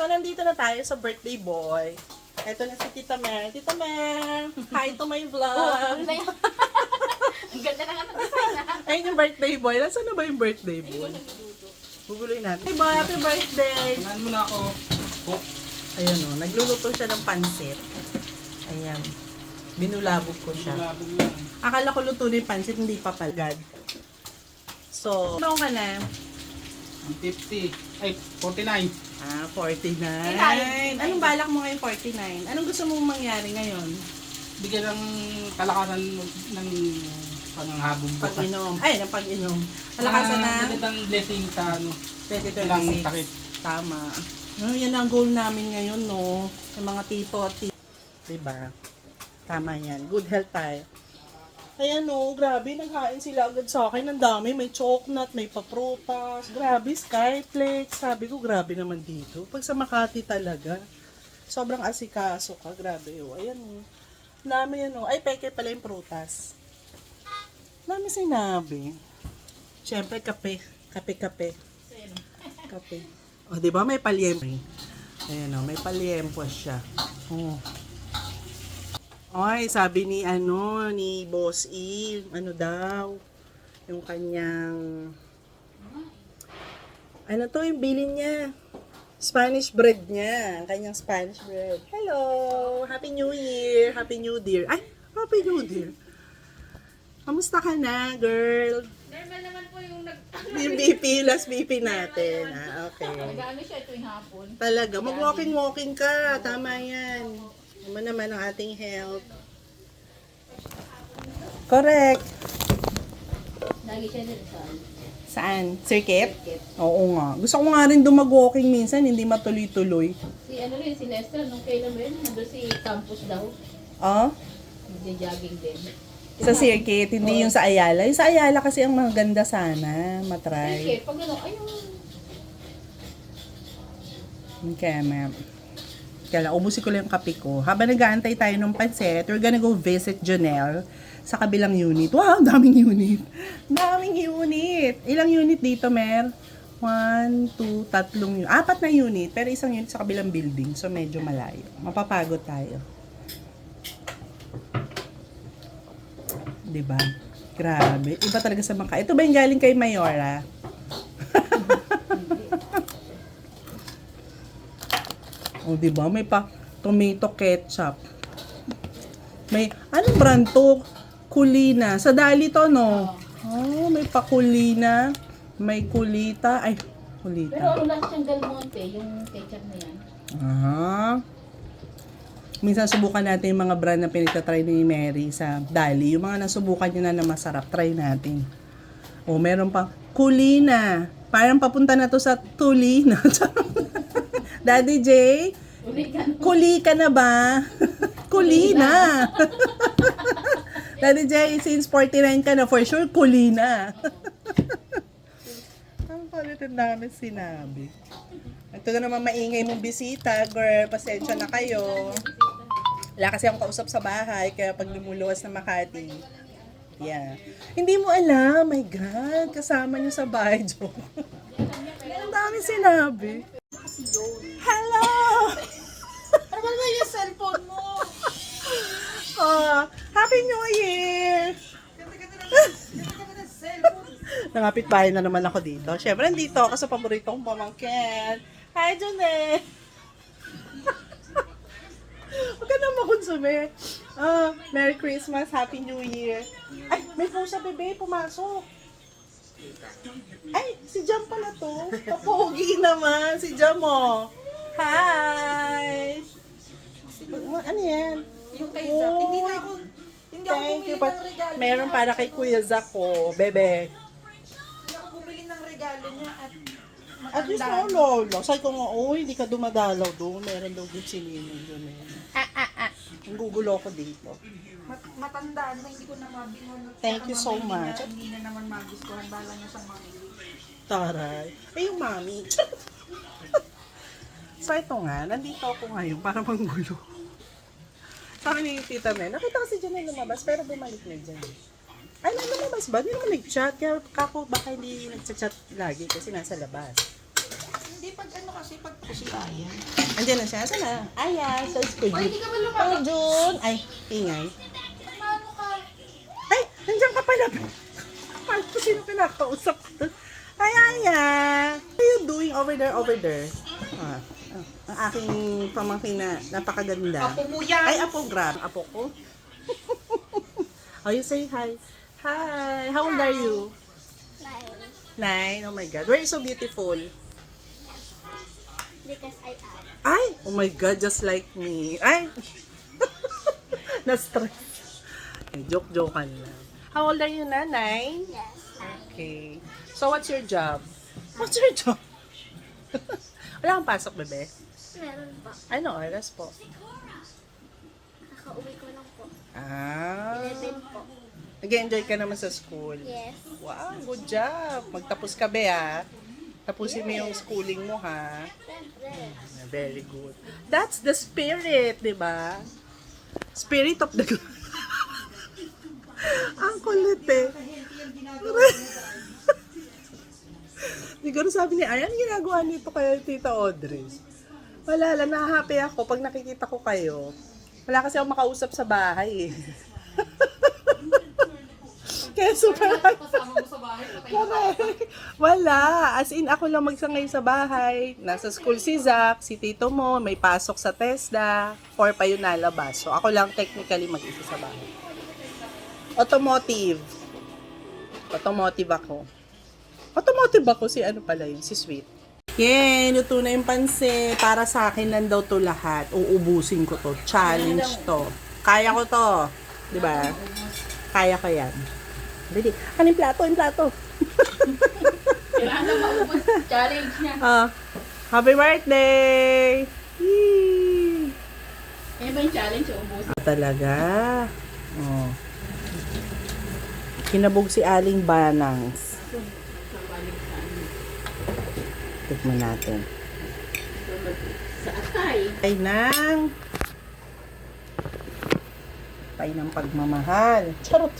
nandito na tayo sa birthday boy. Ito na si Tita Mer. Tita Mer, hi to my vlog. Ang ganda na nga ng design na. Ayun yung birthday boy. Nasaan na ba yung birthday boy? Guguloy natin. Hey boy, happy birthday! Samahan mo na ako. Oh, Ayan o, nagluluto siya ng pansit. Ayan. Binulabog ko siya. labog lang. Akala ko luto na yung pansit, hindi pa palagad. So, ano ka na? Ang 50. Ay, 49. 49. Kinain. Anong balak mo ngayon 49? Anong gusto mong mangyari ngayon? Bigyan ng kalakasan ng panghabong bukas. Pag-inom. Ay, ng pag-inom. Malakasan na Magandang blessing sa ano, ilang 2026. takip. Tama. No, yan ang goal namin ngayon, no? Yung mga tito at tito. Diba? Tama yan. Good health tayo. Ayan, no. Grabe, naghain sila agad sa akin. Ang dami. May chocolate, may paprutas. Grabe, skyflakes. Sabi ko, grabe naman dito. Pag sa Makati talaga, sobrang asikaso ka. Grabe, oh. Ayan, oh. Ang dami yan, oh. Ay, peke pala yung prutas. Ang dami sinabi. Siyempre, kape. Kape. Kape. O, di ba may palyempo? Ayan o, may palyempo siya. Oh. Ay, sabi ni ni Boss E, ano daw, yung kanyang, ano to, yung bilin niya. Spanish bread niya. Ang kanyang Spanish bread. Hello! Happy New Year! Happy New Year! Ay, Happy New Year! Kamusta ka na, girl? Normal naman po yung Yung BP, last BP natin. Okay. nag-ano siya tuwing hapon. Talaga, mag-walking ka. Tama yan. Naman naman ang ating health. Correct. Lagi siya din sa Saan? Circuit? Oo nga. Gusto ko nga rin mag-walking minsan, hindi matuloy-tuloy. si ano rin, si Lester, nung kailan ba yun? Nandun si campus daw. Oh? Nagja-jogging din. Sa circuit, hindi yung sa Ayala. Yung sa Ayala kasi ang maganda sana, matry. Sige, pag ano, ayun. Okay, ma'am. Kaya lang, ubusin ko lang yung kape ko. Habang nag-aantay tayo ng pansit, we're gonna go visit Jonelle sa kabilang unit. Wow, daming unit. Daming unit. Ilang unit dito, Mer? 1, 2, 3 unit. 4 na unit, pero isang unit sa kabilang building. So, medyo malayo. Mapapagod tayo. Diba? Grabe. Iba talaga sa Mangka. Ito ba yung galing kay Mayora? O, diba? May pa tomato ketchup. May, anong brand to? Kulina. Sa Dali to, no? Oh, may pa Kulina. May Kulita. Ay, Kulita. Pero ano lang siyang Del Monte, yung ketchup na yan. Ah. Minsan subukan natin yung mga brand na pinagtatry ni Mary sa Dali. Yung mga nasubukan niya na masarap, try natin. O, meron pang Kulina. Parang papunta na to sa Tulina. Daddy J, kuli ka na ba? Kuli na. Daddy J, since 49 ka na, for sure, kuli na. Ang palit ang dami sinabi. Ito na naman maingay mong bisita, girl. Pasensya na kayo. Wala kasi akong kausap sa bahay, kaya pag lumuluwas na Makati. Yeah. Hindi mo alam, my God, kasama niyo sa bahay, joke. Ang dami sinabi. Hello! Ano ba yung cellphone mo? Oh, Happy New Year! Nangapit bahay na naman ako dito. Siyempre, nandito ako sa paborito kong pamangkin. Hi, Jonelle! Huwag ka na makonsume. Merry Christmas, Happy New Year. Ay, may pusa bebe, pumasok. Ay, si Jam pala to. Kapogi naman, si Jam oh. Hi! Ano yan? Yung kay Zach. Hindi na ako, hindi ako Thank bumili you, but ng regalo meron niya. para kay Kuya Zach ko, bebe. Hindi ako bumili ng regalo niya at At least no, lolo. Sabi ko nga, oh, hindi ka dumadalaw doon. Meron daw din si Ninong doon eh. Ang gugulo ko dito. matandaan na hindi ko na mabili. Thank you so much. Hindi na naman magustuhan. Bala niya siyang mamili. Taray. Eh, yung mami. So, ito nga. Nandito ako ngayon para manggulo. Sabi ni Tita Mel, nakita ko si Janelle lumabas, pero bumalik na dyan. Ay, lumabas ba? Hindi naman nag-chat. Kaya kako baka hindi nag-chat lagi kasi nasa labas. Hindi Hindi, pag ano kasi, pag si Ayan. Andiyan na siya. Saan na? Ayan, sa school. Ay, hindi ka ba Oh, lumabas? June. Ay, ingay. Ano ka? Ay, nandiyan ka pala. Paano ko sino pinakausap ko? Ay, Aya. What are you doing over there? Ang aking pamangkin na napakaganda. Apo mo yan. Ay, apo, grab. Apo ko. Oh, you say hi. Hi. How old are you? 9. Oh my God. Why are you so beautiful? Because I am. Ay, oh my God, just like me. Ay. Na-stress. Joke-joke lang. How old are you na? 9? Yes. Okay. So, what's your job? What's your job? Wala kang pasok, bebe? Meron po. Ano oras po? Nakauwi ko lang po. 11 po. Nag-enjoy ka naman sa school? Yes. Wow, good job. Magtapos ka, be, ha? Tapusin mo yung schooling mo, ha? Siyempre. Very good. That's the spirit, di ba? Spirit of the group. Ang kulit, eh. Siguro sabi ni Ayan, ginagawa nito kaya Tita Audrey. Wala lang, nahahappy ako pag nakikita ko kayo. Wala kasi ako makausap sa bahay, eh. Kaya super Kasama mo sa bahay. correct. Wala. As in, ako lang magsangay sa bahay. Nasa school si Zach, si Tito mo, may pasok sa TESDA, 4 pa yun nalabas. So, ako lang technically mag-isa sa bahay. Automotive. Automotive ako, si ano pala yun, si Sweet. Yay, luto na yung pansit. Para sa akin lang daw to lahat. Uubusin ko to. Challenge to. Kaya ko to. Diba? Kaya ko yan. Ready? Ano yung plato? Kailangan na maubos. Challenge niya. Happy birthday! Yee! Eh ba yung challenge yung ubos? Talaga? Oh. Kinabog si Aling Banangs. Tikman natin. Sa atay. Tay ng pagmamahal. Charot!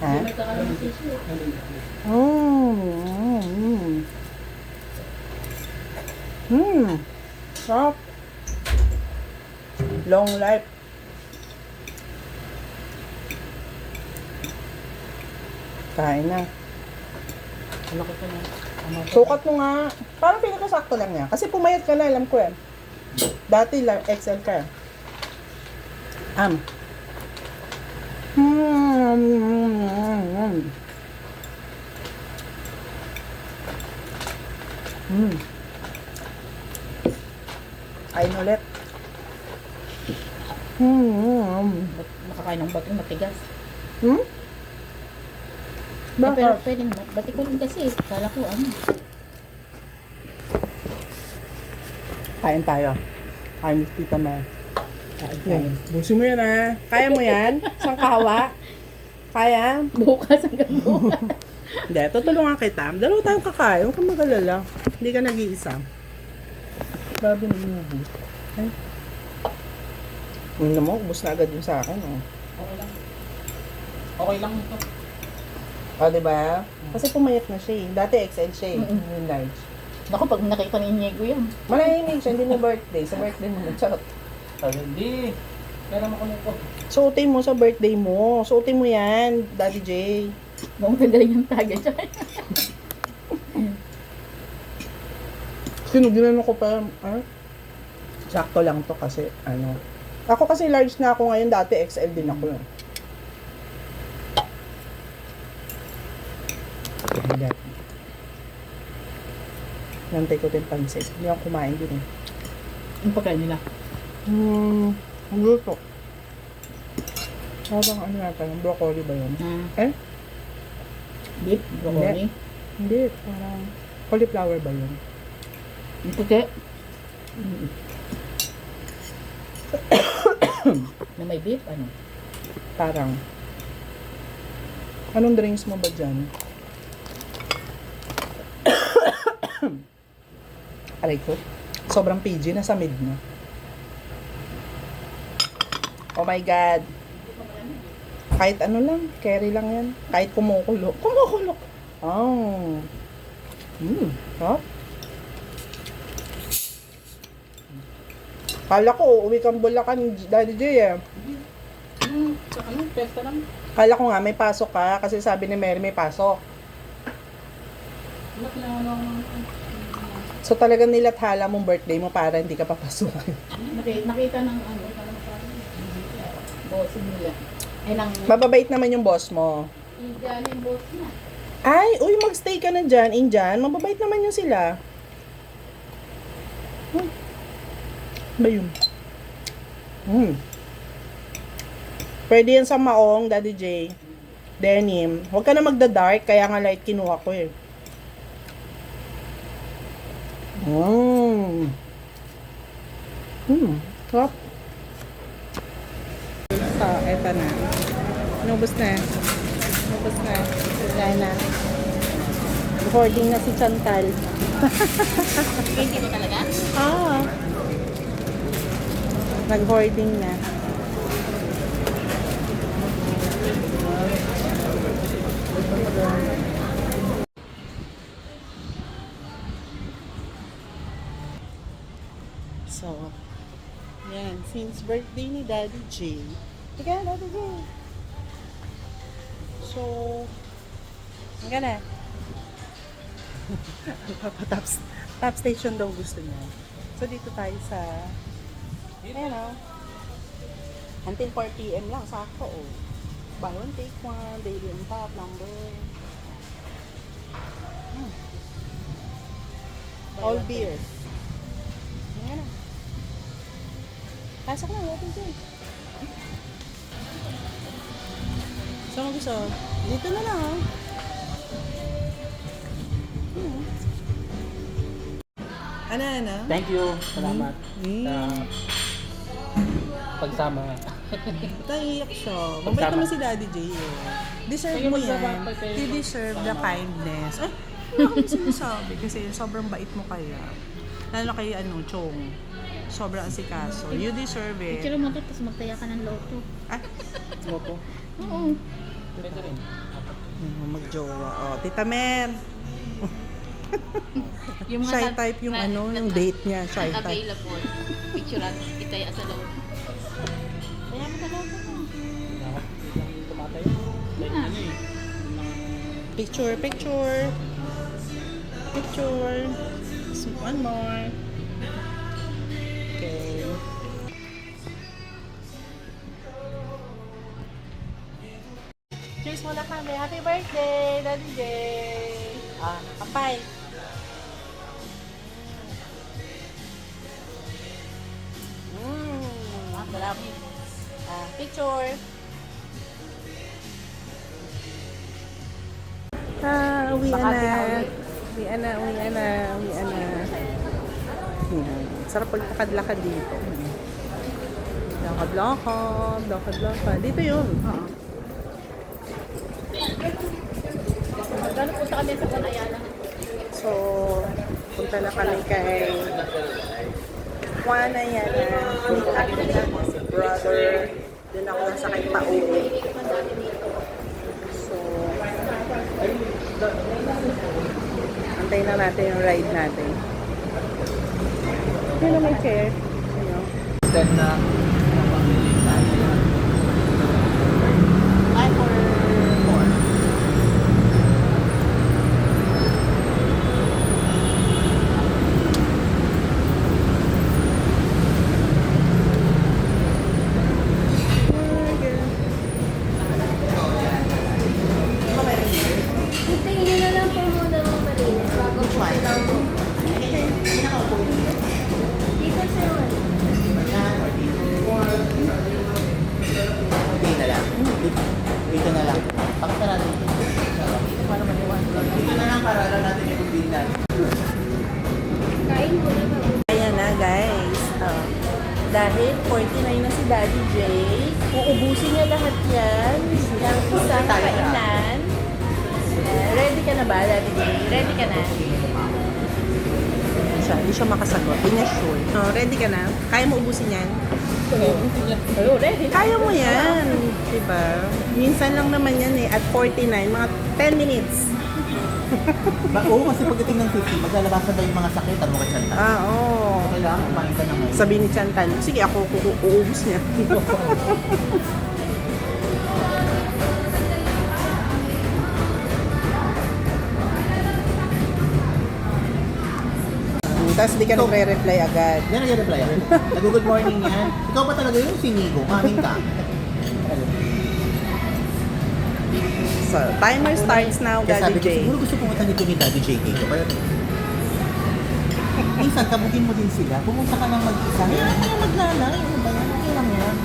Ha? May kakaroon ng tissue. Sarap. Long life. Kain na. Sukat mo nga. Parang pinakasakto lang niya. Kasi pumayat ka na, alam ko yan. Dati lang, XL ka. Kain ulit. Makakain ng bato matigas. Bakit? Pwede naman. Ba't ikaw rin kasi? Kala ko ano. Kain tayo. Kain ni Tita Ma. Yan. Busin mo yan, ha? Kaya mo yan? Sangkawa? Kaya? Bukas hanggang bukas. Hindi, tutulungan kita. Dalawa tayong kakain. Huwag kang mag-alala. Hindi ka nag-iisa. Grabe na inubos. Ay. Ano mo, ubos na agad yun sa akin, oh. Okay lang ito. O, diba? Kasi pumayat na siya, eh. Dati XL siya, eh. Yung large. Naku, pag nakita ni Niego yan. Malahinig siya, hindi na birthday. Sa birthday mo, charot. Hindi. Kaya naman kami po. Suotin mo sa birthday mo. Suotin mo yan, Daddy J. Mukhang gagaling yung taga dyan. Sinuginan ko pa, sakto lang to kasi, ano. Ako kasi large na ako ngayon, dati XL din ako. Nantay ko din pansit. Hindi ako kumain din, eh. Ang pagkain nila. Ang luto. Parang ano yata, yung broccoli ba yun? Eh? Beef, broccoli. Hindi, parang cauliflower ba yun? Yung puti. Na may beef, ano? Parang. Anong drinks mo ba dyan? Aray ko. Sobrang PG, nasa mid na. Oh my God. Kahit ano lang, carry lang yan. Kahit kumukulo. Kumukulo. Oh. Ha? Kala ko, uuwi kang Bulacan, Daddy J eh. Sa ano, pesta lang. Kala ko nga, may pasok ka, kasi sabi ni Mary may pasok. Wala, kailangan lang. So talagang nilathala mong birthday mo para hindi ka papasukin. Nakita ng ano, parang bossing nila. Ay, nang, Mababait naman yung boss mo. Indian yung boss niya. Ay, uy, magstay ka na dyan, Indian. Mababait naman yung sila. Ba yun? Pwede yan sa maong, Daddy J. Denim. Huwag ka na magda-dark, kaya nga light kinuha ko eh. Sarap. So, eto na. Inubos na. Inubos na. Wala na. Recording na si Chantal. Hindi mo talaga? Ah. Nag-hoarding na. So, yan. Since birthday ni Daddy J. Tika, Daddy J. So, hanggang na. Top station daw gusto niya. So, dito tayo sa ayan o. Until 4 p.m. lang. Sakto o. Buy one, take one. Daily on top. Number. All beers. Ayan na. Pasok na. Water dyan. So, mo gusto? Dito na lang o. Ano? Thank you. Salamat. Sa pagsama. Naiiyak siya. Mabait naman si Daddy J. Deserve mo yan. You deserve the kindness. Ay, hindi ako sinasabi kasi sobrang bait mo kaya. Lalo kay Chong. Sobrang asikaso. You deserve it. Picture mo to, tapos magtaya ka ng loto. Ah, Loto. Oo. Pwede rin. magjowa. Oh, Tita Mer. Yung Shy type yung yung date niya. Shy type. available. Picturean, itaya sa loob. Kaya mo sa loob mo. Tumatayo. Like ano eh. Picture. One more. Okay. Cheers muna kami. Happy birthday, Daddy J. Kapay. Sarap. Picture. Uwian na. Sarap pagpakadlakad dito. Lakad. Dito yun. Gano'n punta kami sa Panayala. So, punta na kami kay Juana yan. Meet up na si brother. Doon ako nasakay pa uwi. So, antayin na natin yung ride natin. Hindi na may chair. Ayun. Instead na napamili tayo. Ay, for 4. Hintayin nyo na lang po muna mga malinis bago po kailangan mo. Dito sa Dito na lang. Pakita natin. Para maniwan. Dito na lang para alam natin yung bill natin. kain muna bago. Ayan na guys. Dahil 49 na si Daddy J, uubusin niya lahat yan. Yung isang kainan. Ready ka na ba, Daddy J? Ready ka na? Hindi siya makasagot. Hindi niya sure. So, ready ka na? Kaya mo ubusin yan? Ready? Kaya mo yan. Diba? Minsan lang naman yan eh. At 49, mga 10 minutes. Oo, kasi pagdating ng 50, maglalabasan ba yung mga sakit at mga Chantal? Oo. Kailangan kumain ka na ngayon. Sabi ni Chantal, sige ako uubos niya. Tapos di ka nagre-reply agad. Yan nag-reply ako. Nag-good morning yan. Ikaw ba talaga yung sinigo? Mamin ka. So, timer starts now, Kaya Daddy sabi ko, J. siguro gusto pumunta nito ni Daddy JK ko. Kaya, minsan, kabugin mo din sila. Pumunta ka lang mag-isa. Hayaan mo yung maglalay. Ano ba yan? Okay lang yan.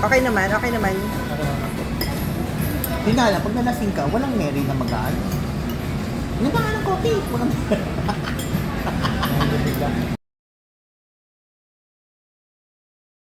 Okay naman, okay naman. Yun nga lang, pag nalasing ka, walang Mary na mag-aan. Ano ba nga ng coffee? Walang